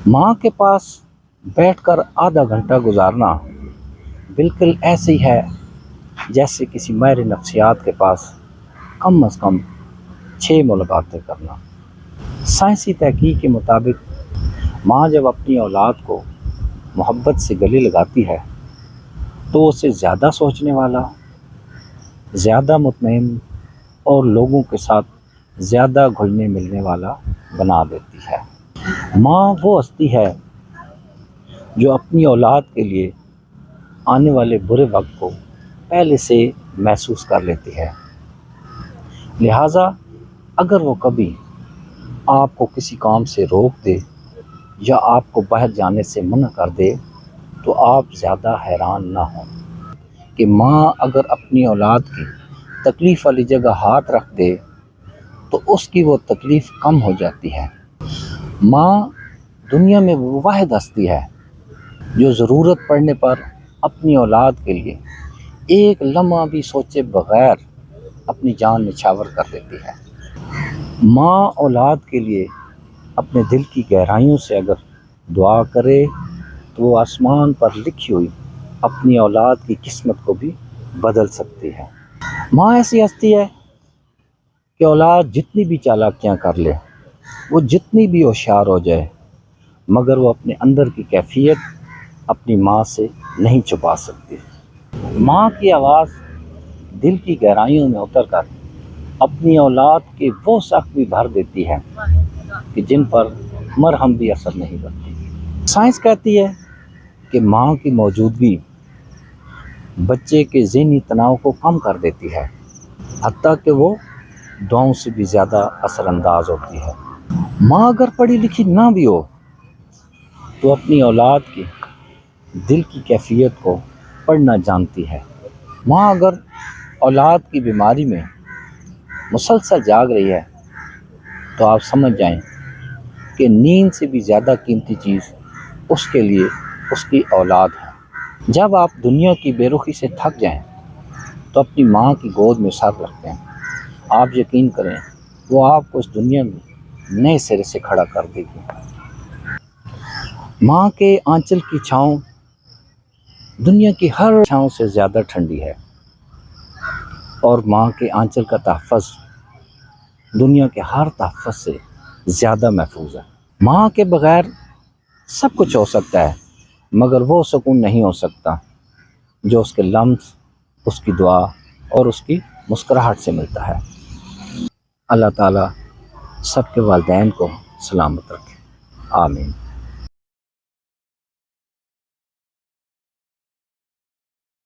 ماں کے پاس بیٹھ کر آدھا گھنٹہ گزارنا بالکل ایسے ہی ہے جیسے کسی ماہر نفسیات کے پاس کم از کم 6 ملاقاتیں کرنا۔ سائنسی تحقیق کے مطابق ماں جب اپنی اولاد کو محبت سے گلے لگاتی ہے تو اسے زیادہ سوچنے والا، زیادہ مطمئن اور لوگوں کے ساتھ زیادہ گھلنے ملنے والا بنا دیتی ہے۔ ماں وہ ہستی ہے جو اپنی اولاد کے لیے آنے والے برے وقت کو پہلے سے محسوس کر لیتی ہے، لہٰذا اگر وہ کبھی آپ کو کسی کام سے روک دے یا آپ کو باہر جانے سے منع کر دے تو آپ زیادہ حیران نہ ہوں کہ ماں اگر اپنی اولاد کی تکلیف والی جگہ ہاتھ رکھ دے تو اس کی وہ تکلیف کم ہو جاتی ہے۔ ماں دنیا میں وہ واحد ہستی ہے جو ضرورت پڑنے پر اپنی اولاد کے لیے ایک لمحہ بھی سوچے بغیر اپنی جان نچھاور کر دیتی ہے۔ ماں اولاد کے لیے اپنے دل کی گہرائیوں سے اگر دعا کرے تو وہ آسمان پر لکھی ہوئی اپنی اولاد کی قسمت کو بھی بدل سکتی ہے۔ ماں ایسی ہستی ہے کہ اولاد جتنی بھی چالاکیاں کر لے، وہ جتنی بھی ہوشیار ہو جائے، مگر وہ اپنے اندر کی کیفیت اپنی ماں سے نہیں چھپا سکتی۔ ماں کی آواز دل کی گہرائیوں میں اتر کر اپنی اولاد کے وہ زخم بھر دیتی ہے کہ جن پر مرہم بھی اثر نہیں کرتی۔ سائنس کہتی ہے کہ ماں کی موجودگی بچے کے ذہنی تناؤ کو کم کر دیتی ہے، حتیٰ کہ وہ دعاؤں سے بھی زیادہ اثر انداز ہوتی ہے۔ ماں اگر پڑھی لکھی نہ بھی ہو تو اپنی اولاد کی دل کی کیفیت کو پڑھنا جانتی ہے۔ ماں اگر اولاد کی بیماری میں مسلسل جاگ رہی ہے تو آپ سمجھ جائیں کہ نیند سے بھی زیادہ قیمتی چیز اس کے لیے اس کی اولاد ہے۔ جب آپ دنیا کی بے رخی سے تھک جائیں تو اپنی ماں کی گود میں سر رکھتے ہیں، آپ یقین کریں وہ آپ کو اس دنیا میں نئے سرے سے کھڑا کر دے گی۔ ماں کے آنچل کی چھاؤں دنیا کی ہر چھاؤں سے زیادہ ٹھنڈی ہے، اور ماں کے آنچل کا تحفظ دنیا کے ہر تحفظ سے زیادہ محفوظ ہے۔ ماں کے بغیر سب کچھ ہو سکتا ہے، مگر وہ سکون نہیں ہو سکتا جو اس کے لمس، اس کی دعا اور اس کی مسکراہٹ سے ملتا ہے۔ اللہ تعالیٰ سب کے والدین کو سلامت رکھے، آمین۔